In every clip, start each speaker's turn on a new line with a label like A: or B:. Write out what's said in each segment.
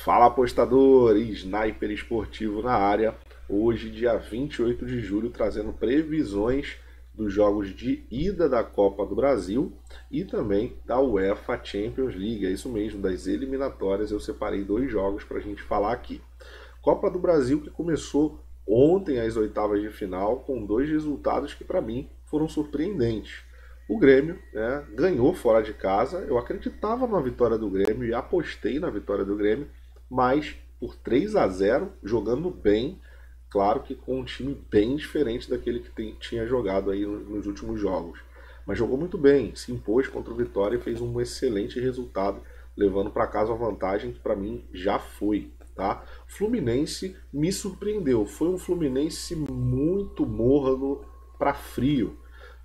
A: Fala apostador, Sniper Esportivo na área. Hoje, dia 28 de julho, trazendo previsões dos jogos de ida da Copa do Brasil e também da UEFA Champions League. É isso mesmo, das eliminatórias. Eu separei dois jogos para a gente falar aqui. Copa do Brasil que começou ontem às oitavas de final com dois resultados que para mim foram surpreendentes. O Grêmio, né, ganhou fora de casa. Eu acreditava na vitória do Grêmio e apostei na vitória do Grêmio, mas por 3-0, jogando bem, claro que com um time bem diferente daquele que tinha jogado aí nos últimos jogos. Mas jogou muito bem, se impôs contra o Vitória e fez um excelente resultado, levando para casa a vantagem que para mim já foi. Tá? Fluminense me surpreendeu, foi um Fluminense muito morno para frio,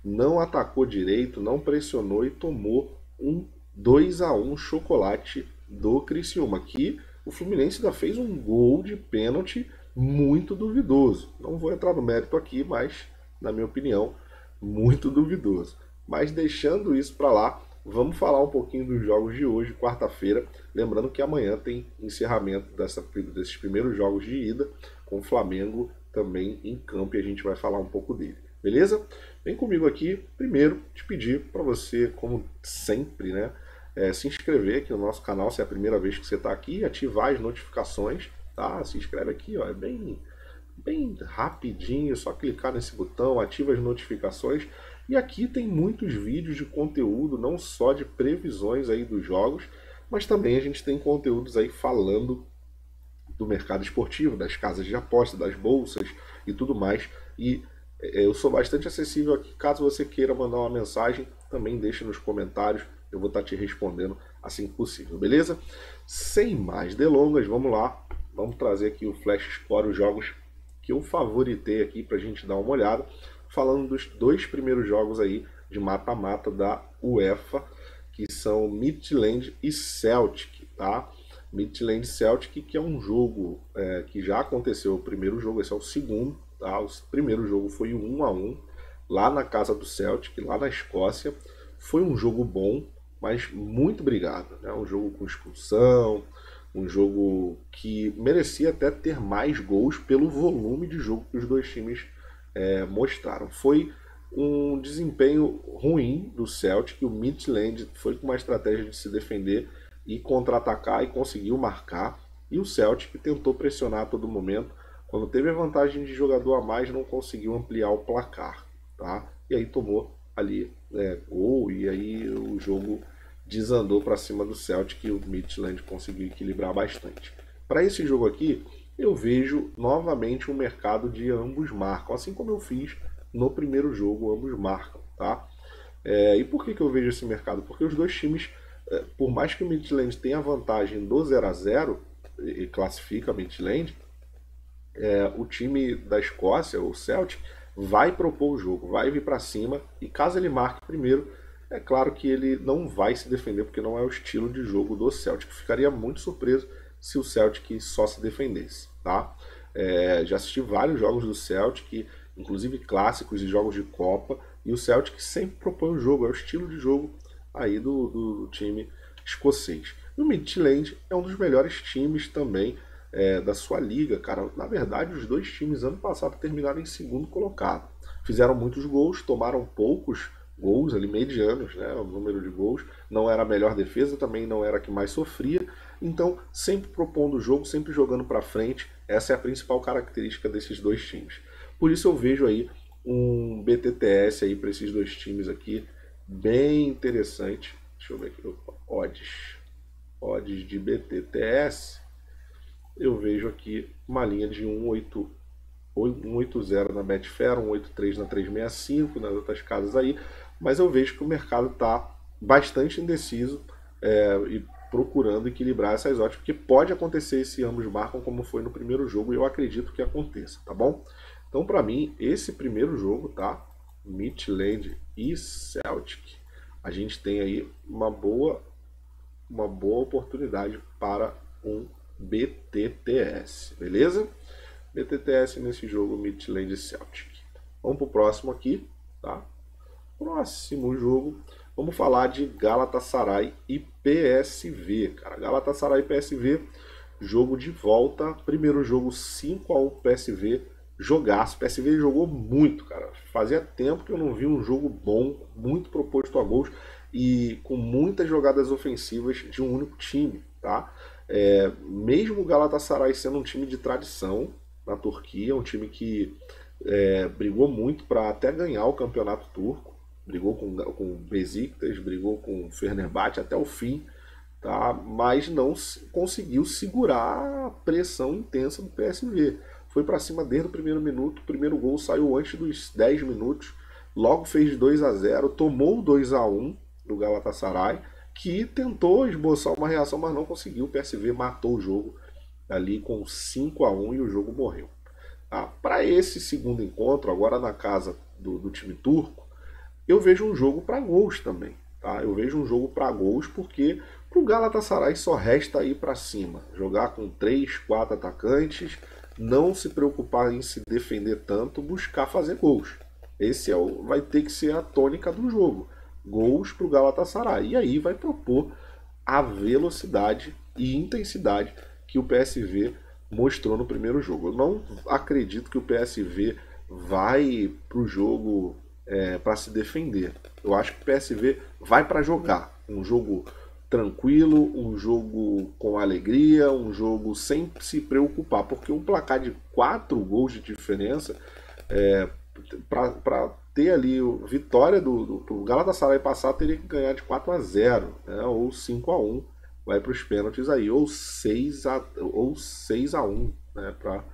A: não atacou direito, não pressionou e tomou um 2-1 chocolate do Criciúma, que o Fluminense ainda fez um gol de pênalti muito duvidoso. Não vou entrar no mérito aqui, mas, na minha opinião, muito duvidoso. Mas deixando isso para lá, vamos falar um pouquinho dos jogos de hoje, quarta-feira. Lembrando que amanhã tem encerramento desses primeiros jogos de ida, com o Flamengo também em campo e a gente vai falar um pouco dele. Beleza? Vem comigo aqui. Primeiro, te pedir para você, como sempre, né, se inscrever aqui no nosso canal se é a primeira vez que você está aqui, ativar as notificações, tá? Se inscreve aqui, ó, é bem rapidinho, só clicar nesse botão, ativa as notificações. E aqui tem muitos vídeos de conteúdo, não só de previsões aí dos jogos, mas também a gente tem conteúdos aí falando do mercado esportivo, das casas de aposta, das bolsas e tudo mais. E eu sou bastante acessível aqui, caso você queira mandar uma mensagem, também deixe nos comentários, eu vou estar te respondendo assim que possível, beleza? Sem mais delongas, vamos lá, vamos trazer aqui o Flash Score, os jogos que eu favoritei aqui para a gente dar uma olhada, falando dos dois primeiros jogos aí de mata-mata da UEFA, que são Midtjylland e Celtic, tá? Midtjylland e Celtic, que é um jogo que já aconteceu o primeiro jogo, esse é o segundo, tá? O primeiro jogo foi 1-1 lá na casa do Celtic, lá na Escócia. Foi um jogo bom, mas muito brigado, né? Um jogo com expulsão, um jogo que merecia até ter mais gols pelo volume de jogo que os dois times mostraram. Foi um desempenho ruim do Celtic. O Midtjylland foi com uma estratégia de se defender e contra-atacar e conseguiu marcar. E o Celtic tentou pressionar a todo momento. Quando teve a vantagem de jogador a mais, não conseguiu ampliar o placar, tá? E aí tomou ali gol e aí o jogo desandou para cima do Celtic e o Midtjylland conseguiu equilibrar bastante. Para esse jogo aqui, eu vejo novamente um mercado de ambos marcam, assim como eu fiz no primeiro jogo, ambos marcam, tá? E por que eu vejo esse mercado? Porque os dois times, por mais que o Midtjylland tenha a vantagem do 0-0 e classifica o Midtjylland, o time da Escócia, o Celtic, vai propor o jogo, vai vir para cima e caso ele marque primeiro, é claro que ele não vai se defender porque não é o estilo de jogo do Celtic. Ficaria muito surpreso se o Celtic só se defendesse, tá? Já assisti vários jogos do Celtic, inclusive clássicos e jogos de Copa, e o Celtic sempre propõe o jogo, é o estilo de jogo aí do time escocês. E o Midtjylland é um dos melhores times também da sua liga, cara. Na verdade, os dois times ano passado terminaram em segundo colocado. Fizeram muitos gols, tomaram poucos gols ali, medianos, né? O número de gols. Não era a melhor defesa, também não era a que mais sofria. Então, sempre propondo o jogo, sempre jogando para frente. Essa é a principal característica desses dois times. Por isso eu vejo aí um BTTS aí para esses dois times aqui, bem interessante. Deixa eu ver aqui, odds de BTTS. Eu vejo aqui uma linha de 180 na Betfair, 183 na 365, nas outras casas aí, mas eu vejo que o mercado está bastante indeciso e procurando equilibrar essas odds, porque pode acontecer se ambos marcam como foi no primeiro jogo, e eu acredito que aconteça, tá bom? Então, para mim, esse primeiro jogo, tá? Midtjylland e Celtic, a gente tem aí uma boa oportunidade para um BTTS, beleza? BTTS nesse jogo Midtjylland e Celtic. Vamos pro próximo aqui, tá? Próximo jogo, vamos falar de Galatasaray e PSV, cara. Galatasaray e PSV, jogo de volta, primeiro jogo 5-1 PSV, jogaço. O PSV jogou muito, cara. Fazia tempo que eu não vi um jogo bom, muito proposto a gols e com muitas jogadas ofensivas de um único time, tá? Mesmo o Galatasaray sendo um time de tradição na Turquia, um time que brigou muito para até ganhar o campeonato turco, brigou com o Besiktas, brigou com o Fenerbahçe até o fim, tá? Mas não conseguiu segurar a pressão intensa do PSV. Foi para cima desde o primeiro minuto, o primeiro gol saiu antes dos 10 minutos, logo fez 2-0, tomou o 2-1 do Galatasaray, que tentou esboçar uma reação, mas não conseguiu. O PSV matou o jogo ali com 5-1 e o jogo morreu. Tá? Para esse segundo encontro, agora na casa do time turco, eu vejo um jogo para gols também. Tá? Eu vejo um jogo para gols porque para o Galatasaray só resta ir para cima, jogar com 3, 4 atacantes, não se preocupar em se defender tanto, buscar fazer gols. Esse vai ter que ser a tônica do jogo. Gols para o Galatasaray. E aí vai propor a velocidade e intensidade que o PSV mostrou no primeiro jogo. Eu não acredito que o PSV vai para o jogo para se defender. Eu acho que o PSV vai para jogar. Um jogo tranquilo, um jogo com alegria, um jogo sem se preocupar. Porque um placar de 4 gols de diferença, para ter ali vitória do Galatasaray passar, teria que ganhar de 4-0, né, ou 5-1, vai para os pênaltis aí, ou 6-1, né, para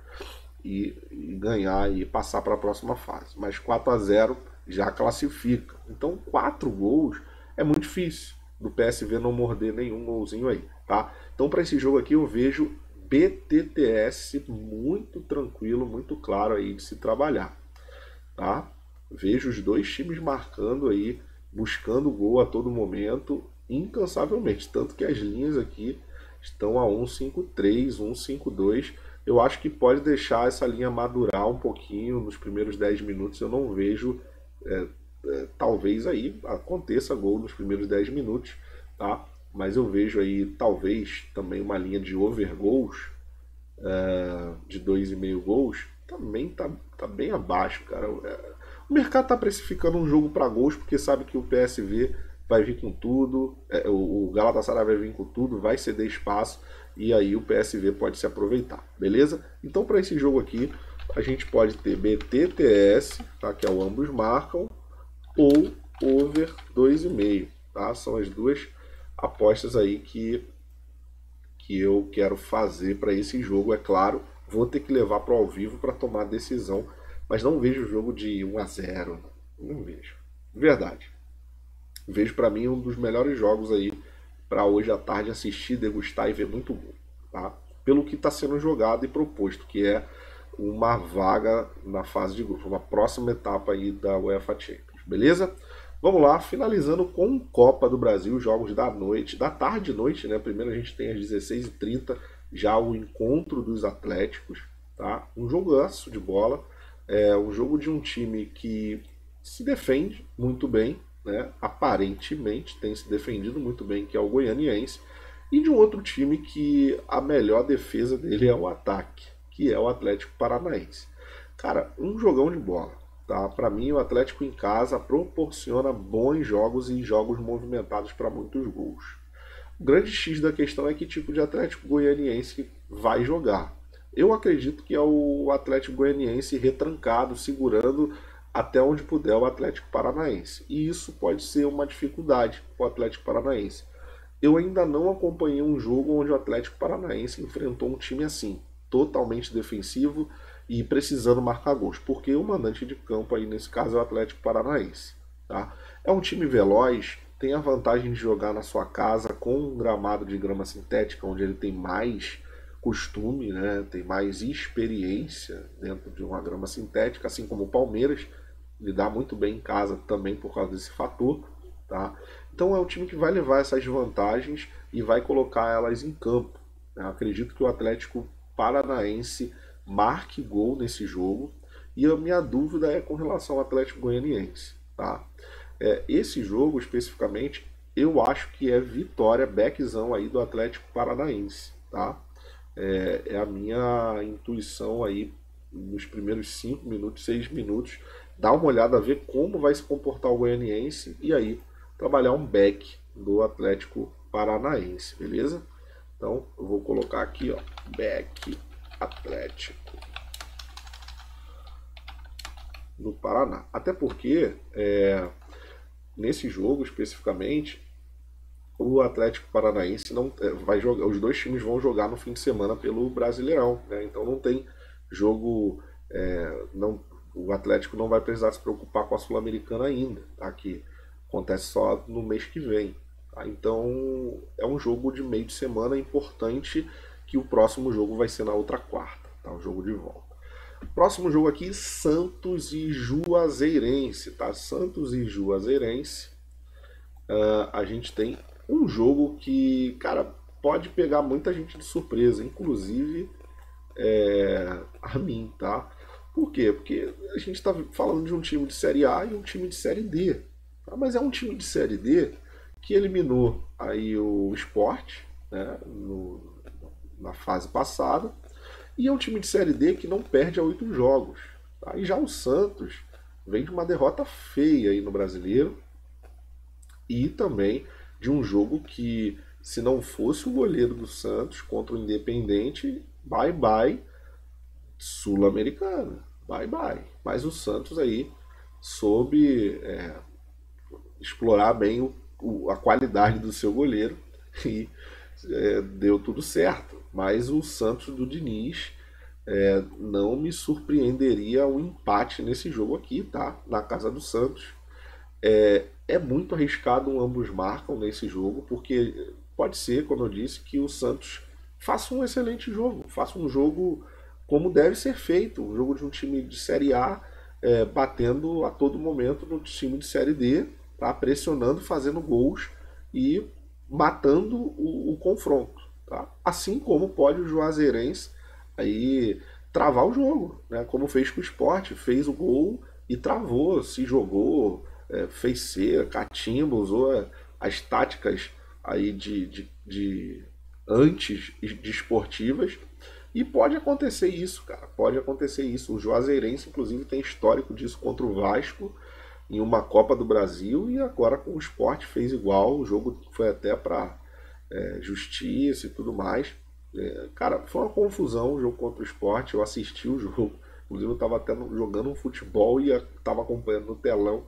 A: ir ganhar e passar para a próxima fase. Mas 4-0 já classifica. Então 4 gols é muito difícil do PSV não morder nenhum golzinho aí, tá? Então para esse jogo aqui eu vejo BTTS muito tranquilo, muito claro aí de se trabalhar, tá? Vejo os dois times marcando aí, buscando gol a todo momento, incansavelmente. Tanto que as linhas aqui estão a 1-5-3, 1-5-2. Eu acho que pode deixar essa linha madurar um pouquinho nos primeiros 10 minutos. Eu não vejo, talvez aí aconteça gol nos primeiros 10 minutos, tá? Mas eu vejo aí talvez também uma linha de over gols, de 2,5 gols, também tá bem abaixo, cara. O mercado tá precificando um jogo para gols porque sabe que o PSV vai vir com tudo, o Galatasaray vai vir com tudo, vai ceder espaço e aí o PSV pode se aproveitar, beleza? Então para esse jogo aqui a gente pode ter BTTS, tá? Que é o ambos marcam, ou over 2,5, tá? São as duas apostas aí que eu quero fazer para esse jogo. É claro, vou ter que levar para o ao vivo para tomar a decisão, mas não vejo o jogo de 1-0, não vejo, verdade. Vejo para mim um dos melhores jogos aí para hoje à tarde assistir, degustar e ver muito gol, tá? Pelo que está sendo jogado e proposto, que é uma vaga na fase de grupos, uma próxima etapa aí da UEFA Champions, beleza? Vamos lá, finalizando com Copa do Brasil, jogos da noite, da tarde e noite, né? Primeiro a gente tem às 16h30 já o encontro dos Atléticos, tá? Um jogaço de bola, um jogo de um time que se defende muito bem, né? Aparentemente tem se defendido muito bem, que é o Goianiense, e de um outro time que a melhor defesa dele é o ataque, que é o Atlético Paranaense. Cara, um jogão de bola, tá? Para mim o Atlético em casa proporciona bons jogos e jogos movimentados para muitos gols. O grande X da questão é que tipo de Atlético Goianiense vai jogar. Eu acredito que é o Atlético Goianiense retrancado, segurando até onde puder o Atlético Paranaense. E isso pode ser uma dificuldade para o Atlético Paranaense. Eu ainda não acompanhei um jogo onde o Atlético Paranaense enfrentou um time assim, totalmente defensivo e precisando marcar gols, porque o mandante de campo aí nesse caso é o Atlético Paranaense, tá? É um time veloz, tem a vantagem de jogar na sua casa com um gramado de grama sintética, onde ele tem mais costume, né? Tem mais experiência dentro de uma grama sintética, assim como o Palmeiras lidar muito bem em casa também por causa desse fator, tá? Então é um time que vai levar essas vantagens e vai colocar elas em campo. Eu acredito que o Atlético Paranaense marque gol nesse jogo e a minha dúvida é com relação ao Atlético Goianiense, tá? Esse jogo especificamente eu acho que é vitória, beckzão aí do Atlético Paranaense, tá? É a minha intuição aí nos primeiros 5 minutos, 6 minutos. Dar uma olhada, ver como vai se comportar o Goianiense e aí trabalhar um back do Atlético Paranaense, beleza? Então eu vou colocar aqui, ó, back Atlético do Paraná. Até porque nesse jogo especificamente o Atlético Paranaense não vai jogar, os dois times vão jogar no fim de semana pelo Brasileirão, né? Então não tem jogo, não, o Atlético não vai precisar se preocupar com a Sul-Americana ainda, tá? Que acontece só no mês que vem. Tá? Então é um jogo de meio de semana importante que o próximo jogo vai ser na outra quarta, tá? O jogo de volta. Próximo jogo aqui, Santos e Juazeirense, tá? Santos e Juazeirense. A gente tem um jogo que, cara, pode pegar muita gente de surpresa, inclusive a mim, tá? Por quê? Porque a gente tá falando de um time de Série A e um time de Série D, tá? Mas é um time de Série D que eliminou aí o Sport, né, na fase passada, e é um time de Série D que não perde a 8 jogos, tá? E já o Santos vem de uma derrota feia aí no Brasileiro, e também de um jogo que, se não fosse o goleiro do Santos contra o Independente, bye bye Sul-Americana, bye bye. Mas o Santos aí soube explorar bem a qualidade do seu goleiro e deu tudo certo. Mas o Santos do Diniz não me surpreenderia um empate nesse jogo aqui, tá? Na casa do Santos. É muito arriscado ambos marcam nesse jogo, porque pode ser, como eu disse, que o Santos faça um excelente jogo, faça um jogo como deve ser feito, um jogo de um time de Série A batendo a todo momento no time de Série D, tá? Pressionando, fazendo gols e matando o confronto. Tá? Assim como pode o Juazeirense aí travar o jogo, né? Como fez com o Sport, fez o gol e travou, se jogou, fez ser, catimba, usou as táticas aí de antes de esportivas. E pode acontecer isso, cara. Pode acontecer isso. O Juazeirense, inclusive, tem histórico disso contra o Vasco em uma Copa do Brasil e agora com o Sport fez igual. O jogo foi até para justiça e tudo mais. Cara, foi uma confusão o jogo contra o Sport. Eu assisti o jogo. Inclusive, eu estava até jogando um futebol e estava acompanhando no telão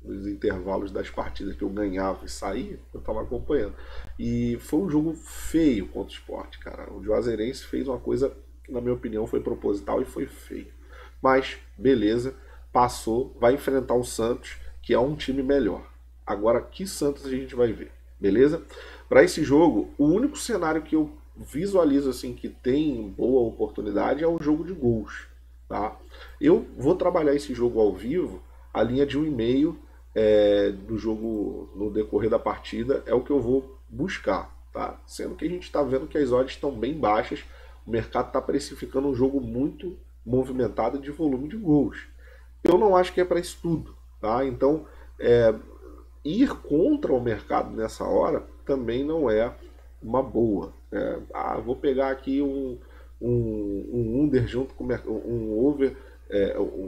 A: nos intervalos das partidas que eu ganhava e saía, eu estava acompanhando. E foi um jogo feio contra o Sport, cara. O Juazeirense fez uma coisa que, na minha opinião, foi proposital e foi feio. Mas, beleza, passou, vai enfrentar o Santos, que é um time melhor. Agora, que Santos a gente vai ver, beleza? Para esse jogo, o único cenário que eu visualizo assim que tem boa oportunidade é o jogo de gols, tá? Eu vou trabalhar esse jogo ao vivo, a linha de 1,5 do jogo no decorrer da partida é o que eu vou buscar, tá? Sendo que a gente está vendo que as odds estão bem baixas, o mercado está precificando um jogo muito movimentado de volume de gols. Eu não acho que é para isso tudo, tá? Então, ir contra o mercado nessa hora também não é uma boa. Vou pegar aqui um under junto com um over,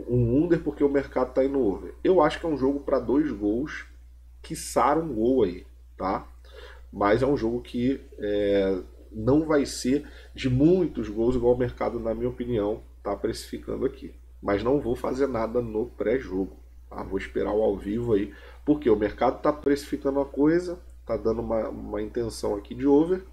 A: um under porque o mercado está indo over. Eu acho que é um jogo para 2 gols, quiçá um gol aí, tá? Mas é um jogo que não vai ser de muitos gols, igual o mercado, na minha opinião, está precificando aqui. Mas não vou fazer nada no pré-jogo, tá? Vou esperar o ao vivo aí, porque o mercado está precificando uma coisa, está dando uma intenção aqui de over,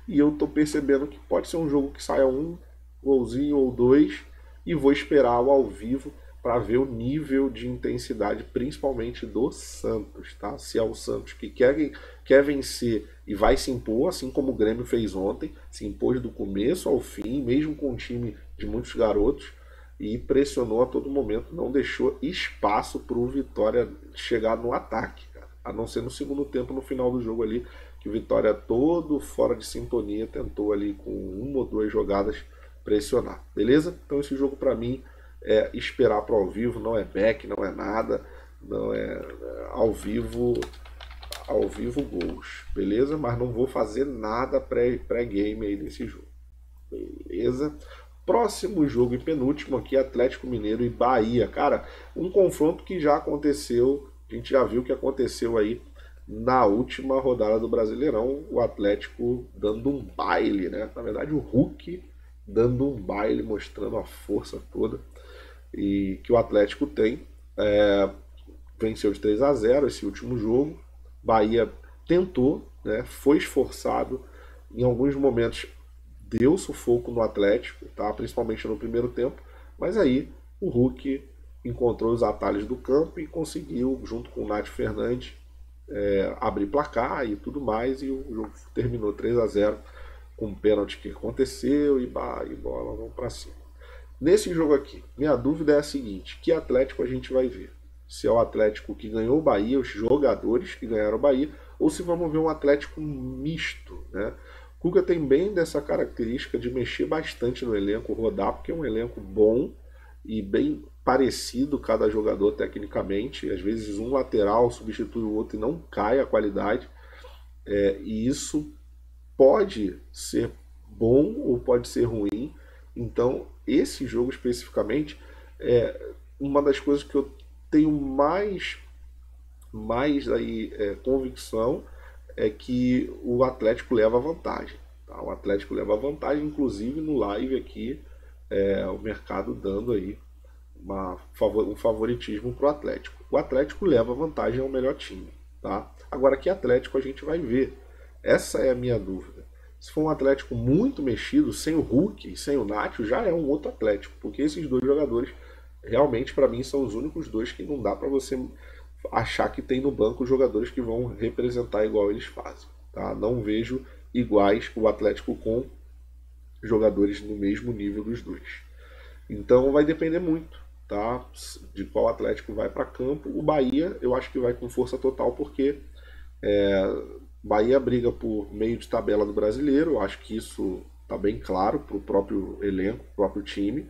A: e eu estou percebendo que pode ser um jogo que saia um golzinho ou 2, e vou esperar o ao vivo para ver o nível de intensidade, principalmente do Santos, tá? Se é o Santos que quer vencer e vai se impor, assim como o Grêmio fez ontem, se impôs do começo ao fim, mesmo com um time de muitos garotos, e pressionou a todo momento, não deixou espaço para o Vitória chegar no ataque, cara. A não ser no segundo tempo, no final do jogo ali, que o Vitória todo fora de sintonia tentou ali com 1 ou 2 jogadas pressionar, beleza? Então esse jogo para mim é esperar para ao vivo, não é back, não é nada, não é ao vivo gols, beleza? Mas não vou fazer nada pré-game aí nesse jogo. Beleza. Próximo jogo e penúltimo aqui, Atlético Mineiro e Bahia. Cara, um confronto que já aconteceu, a gente já viu que aconteceu aí na última rodada do Brasileirão, o Atlético dando um baile, né? Na verdade, o Hulk dando um baile, mostrando a força toda e que o Atlético tem. Venceu de 3-0 esse último jogo. Bahia tentou, né? Foi esforçado. Em alguns momentos deu sufoco no Atlético, tá? Principalmente no primeiro tempo. Mas aí o Hulk encontrou os atalhos do campo e conseguiu, junto com o Nath Fernandes, abrir placar e tudo mais. E o jogo terminou 3-0 com um pênalti que aconteceu e bola, vamos para cima. Nesse jogo aqui, minha dúvida é a seguinte: que Atlético a gente vai ver? Se é o Atlético que ganhou o Bahia, os jogadores que ganharam o Bahia, ou se vamos ver um Atlético misto, né? O Cuca tem bem dessa característica de mexer bastante no elenco, rodar, porque é um elenco bom e bem parecido cada jogador tecnicamente. Às vezes um lateral substitui o outro e não cai a qualidade. E isso pode ser bom ou pode ser ruim. Então, esse jogo especificamente é uma das coisas que eu tenho mais aí, convicção é que o Atlético leva vantagem. Tá? O Atlético leva vantagem, inclusive no live aqui, o mercado dando aí um favoritismo para o Atlético. O Atlético leva vantagem, é o melhor time. Tá? Agora, que Atlético a gente vai ver? Essa é a minha dúvida. Se for um Atlético muito mexido, sem o Hulk e sem o Nacho, já é um outro Atlético, porque esses dois jogadores realmente para mim são os únicos dois que não dá para você achar que tem no banco jogadores que vão representar igual eles fazem. Tá? Não vejo iguais o Atlético com jogadores no mesmo nível dos dois. Então vai depender muito, tá? De qual Atlético vai para campo. O Bahia eu acho que vai com força total porque Bahia briga por meio de tabela do Brasileiro. Eu acho que isso está bem claro para o próprio elenco, pro próprio time,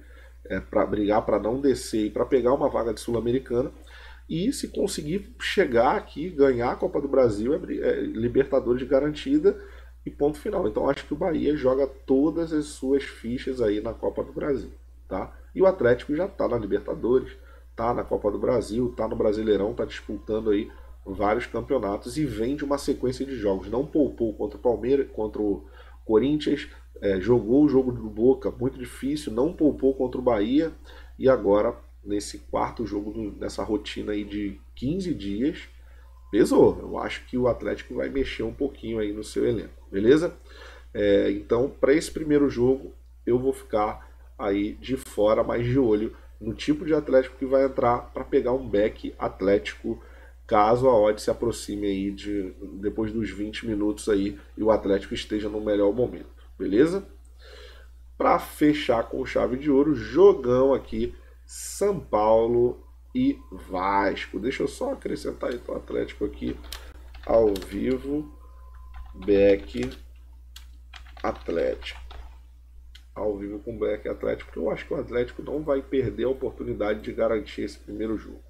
A: para brigar para não descer e para pegar uma vaga de Sul-Americana. E se conseguir chegar aqui, ganhar a Copa do Brasil, é Libertadores garantida e ponto final. Então acho que o Bahia joga todas as suas fichas aí na Copa do Brasil, tá? E o Atlético já está na Libertadores, tá na Copa do Brasil, tá no Brasileirão, tá disputando aí vários campeonatos e vem de uma sequência de jogos. Não poupou contra o Palmeiras, contra o Corinthians, jogou o jogo do Boca muito difícil, não poupou contra o Bahia e agora nesse quarto jogo, nessa rotina aí de 15 dias, pesou. Eu acho que o Atlético vai mexer um pouquinho aí no seu elenco, beleza? Então, para esse primeiro jogo, eu vou ficar aí de fora, mais de olho no tipo de Atlético que vai entrar para pegar um back Atlético, caso a odd se aproxime aí depois dos 20 minutos aí e o Atlético esteja no melhor momento, beleza? Para fechar com chave de ouro, jogão aqui, São Paulo e Vasco. Deixa eu só acrescentar então o Atlético aqui ao vivo. Back Atlético. Ao vivo com Back Atlético, porque eu acho que o Atlético não vai perder a oportunidade de garantir esse primeiro jogo.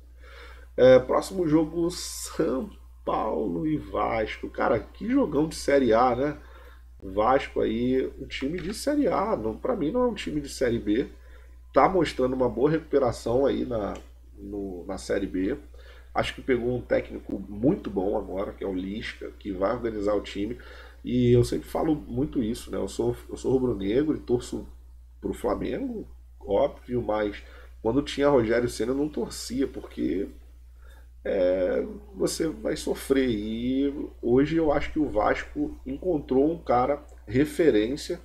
A: Próximo jogo, São Paulo e Vasco. Cara, que jogão de Série A, né? Vasco aí, um time de Série A. Para mim não é um time de Série B. Tá mostrando uma boa recuperação aí na Série B. Acho que pegou um técnico muito bom agora, que é o Lisca, que vai organizar o time. E eu sempre falo muito isso, né? Eu sou rubro-negro e torço pro Flamengo, óbvio, mas quando tinha Rogério Ceni eu não torcia, porque você vai sofrer. E hoje eu acho que o Vasco encontrou um cara referência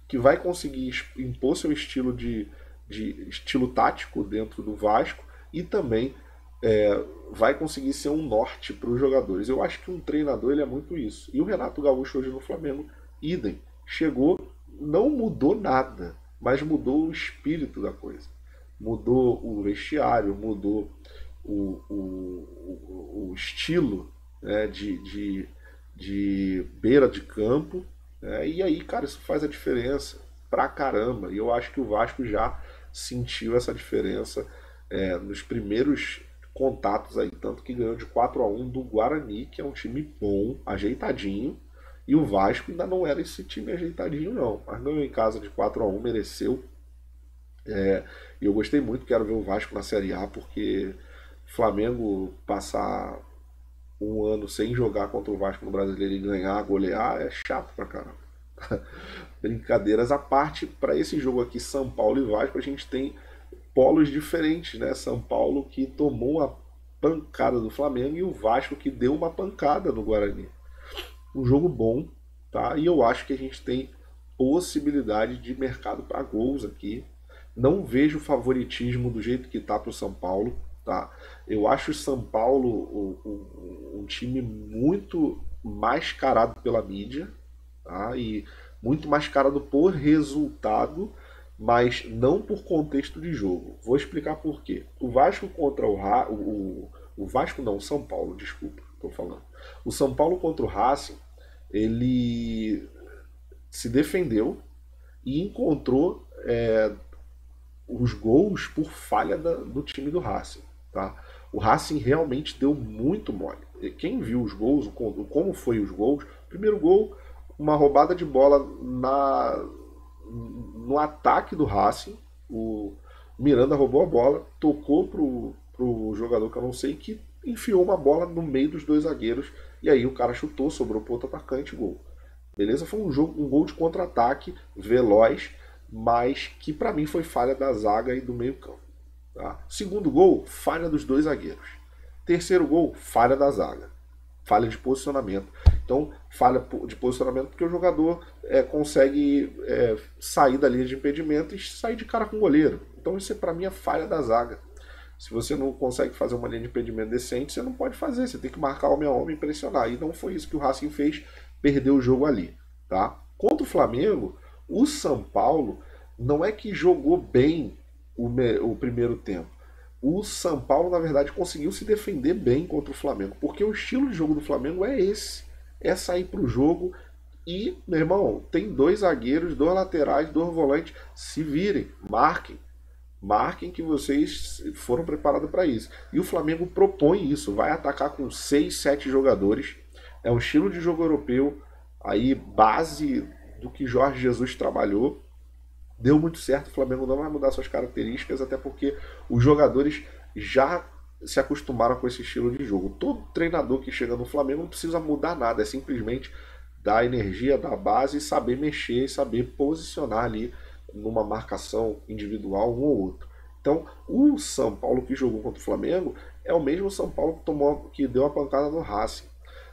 A: que vai conseguir impor seu estilo de estilo tático dentro do Vasco e também vai conseguir ser um norte para os jogadores. Eu acho que um treinador ele é muito isso. E o Renato Gaúcho hoje no Flamengo, idem. Chegou, não mudou nada, mas mudou o espírito da coisa. Mudou o vestiário, mudou o estilo, né, de beira de campo. E aí, cara, isso faz a diferença pra caramba. E eu acho que o Vasco já sentiu essa diferença nos primeiros contatos aí, tanto que ganhou de 4-1 do Guarani, que é um time bom, ajeitadinho, E o Vasco ainda não era esse time ajeitadinho, não. Mas ganhou em casa de 4-1, mereceu. E eu gostei muito, quero ver o Vasco na Série A, porque Flamengo passar um ano sem jogar contra o Vasco no Brasileiro e ganhar, golear, é chato pra caramba. Brincadeiras à parte, para esse jogo aqui, São Paulo e Vasco, a gente tem polos diferentes, né? São Paulo que tomou uma pancada do Flamengo e o Vasco que deu uma pancada no Guarani. Um jogo bom, tá? E eu acho que a gente tem possibilidade de mercado para gols aqui. Não vejo favoritismo do jeito que tá pro São Paulo, tá? Eu acho o São Paulo um time muito mascarado pela mídia, tá? E muito mascarado por resultado, mas não por contexto de jogo. Vou explicar por quê. O Vasco contra o Vasco não, o São Paulo, desculpa, estou falando. O São Paulo contra o Racing, ele se defendeu e encontrou os gols por falha do time do Racing, tá? O Racing realmente deu muito mole. Quem viu os gols, como foi os gols, primeiro gol, uma roubada de bola no ataque do Racing, o Miranda roubou a bola, tocou pro jogador que eu não sei, que enfiou uma bola no meio dos dois zagueiros, e aí o cara chutou, sobrou pro outro atacante, gol. Beleza? Foi um gol de contra-ataque, veloz, mas que para mim foi falha da zaga e do meio campo. Tá? Segundo gol, falha dos dois zagueiros. Terceiro gol, falha da zaga. Falha de posicionamento. Então, falha de posicionamento porque o jogador consegue sair da linha de impedimento e sair de cara com o goleiro. Então, isso para mim é falha da zaga. Se você não consegue fazer uma linha de impedimento decente, você não pode fazer. Você tem que marcar homem a homem e pressionar. E não foi isso que o Racing fez, perdeu o jogo ali. Tá? Contra o Flamengo, o São Paulo não é que jogou bem o primeiro tempo. O São Paulo, na verdade, conseguiu se defender bem contra o Flamengo, porque o estilo de jogo do Flamengo é esse. É sair pro jogo e, meu irmão, tem dois zagueiros, dois laterais, dois volantes, se virem, marquem. Marquem que vocês foram preparados para isso. E o Flamengo propõe isso, vai atacar com 6, 7 jogadores. É um estilo de jogo europeu, aí base do que Jorge Jesus trabalhou. Deu muito certo, o Flamengo não vai mudar suas características, até porque os jogadores já se acostumaram com esse estilo de jogo. Todo treinador que chega no Flamengo não precisa mudar nada, é simplesmente dar energia da base e saber mexer, saber posicionar ali numa marcação individual um ou outro. Então, o São Paulo que jogou contra o Flamengo é o mesmo São Paulo que deu a pancada no Racing.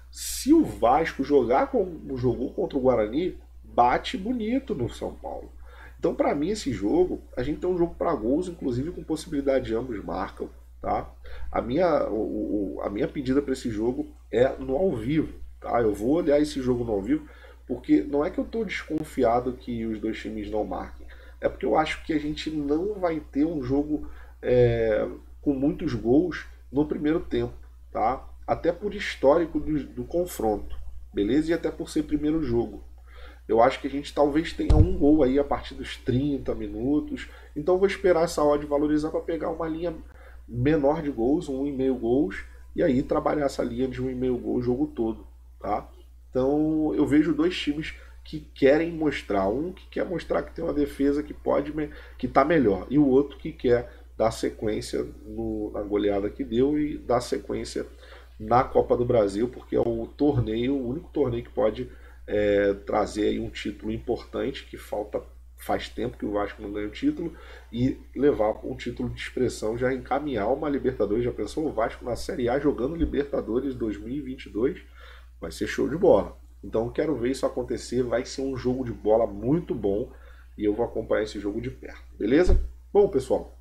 A: Se o Vasco jogar como jogou contra o Guarani, bate bonito no São Paulo. Então, para mim, esse jogo, a gente tem um jogo para gols, inclusive com possibilidade de ambos marcam, tá? A minha pedida para esse jogo é no ao vivo, tá? Eu vou olhar esse jogo no ao vivo, porque não é que eu estou desconfiado que os dois times não marquem, é porque eu acho que a gente não vai ter um jogo com muitos gols no primeiro tempo, tá? Até por histórico do confronto, beleza? E até por ser primeiro jogo. Eu acho que a gente talvez tenha um gol aí a partir dos 30 minutos. Então vou esperar essa odd valorizar para pegar uma linha menor de gols, 1,5 gols, e aí trabalhar essa linha de 1,5 gol o jogo todo, tá? Então eu vejo dois times que querem mostrar, um que quer mostrar que tem uma defesa que tá melhor, e o outro que quer dar sequência na goleada que deu e dar sequência na Copa do Brasil, porque é o único torneio que pode trazer aí um título importante, que faz tempo que o Vasco não ganha o título, e levar um título de expressão, já encaminhar uma Libertadores. Já pensou o Vasco na Série A jogando Libertadores 2022? Vai ser show de bola. Então quero ver isso acontecer, vai ser um jogo de bola muito bom e eu vou acompanhar esse jogo de perto, beleza? Bom, pessoal,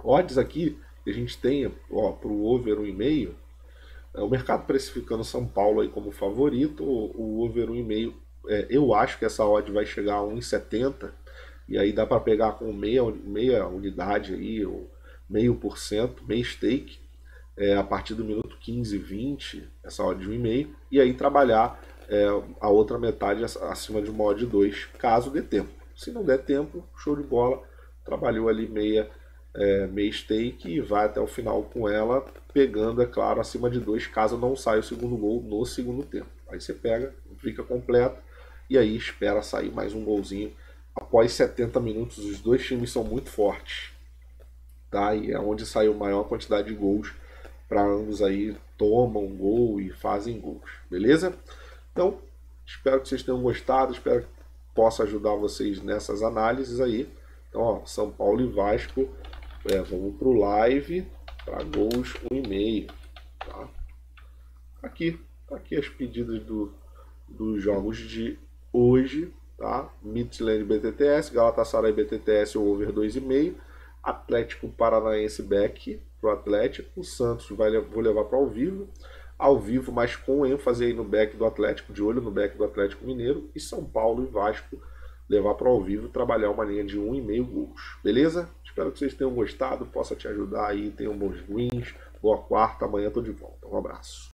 A: odds aqui que a gente tem para o over 1,5. O mercado precificando São Paulo aí como favorito, o over 1,5, eu acho que essa odd vai chegar a 1,70, e aí dá para pegar com meia unidade aí, ou 0,5%, meio stake, a partir do minuto 15, 20, essa odd de 1,5, e aí trabalhar a outra metade acima de uma odd 2, caso dê tempo. Se não der tempo, show de bola, trabalhou ali meia stake e vai até o final com ela, pegando, é claro, acima de 2, caso não saia o segundo gol no segundo tempo. Aí você pega fica completa e aí espera sair mais um golzinho. Após 70 minutos, os dois times são muito fortes, tá? E é onde saiu a maior quantidade de gols, para ambos aí tomam gol e fazem gols, beleza? Então, espero que vocês tenham gostado, espero que possa ajudar vocês nessas análises aí. Então, ó, São Paulo e Vasco, vamos pro live para gols 1,5, tá? Aqui as pedidas dos jogos de hoje, tá? Midland BTTS, Galatasaray BTTS over 2,5, Atlético Paranaense back pro Atlético, Santos vou levar para ao vivo, mas com ênfase aí no back do Atlético, de olho no back do Atlético Mineiro, e São Paulo e Vasco levar para ao vivo, trabalhar uma linha de 1,5 gols, beleza? Espero que vocês tenham gostado, possa te ajudar aí, tenham bons wins, boa quarta, amanhã tô de volta, um abraço.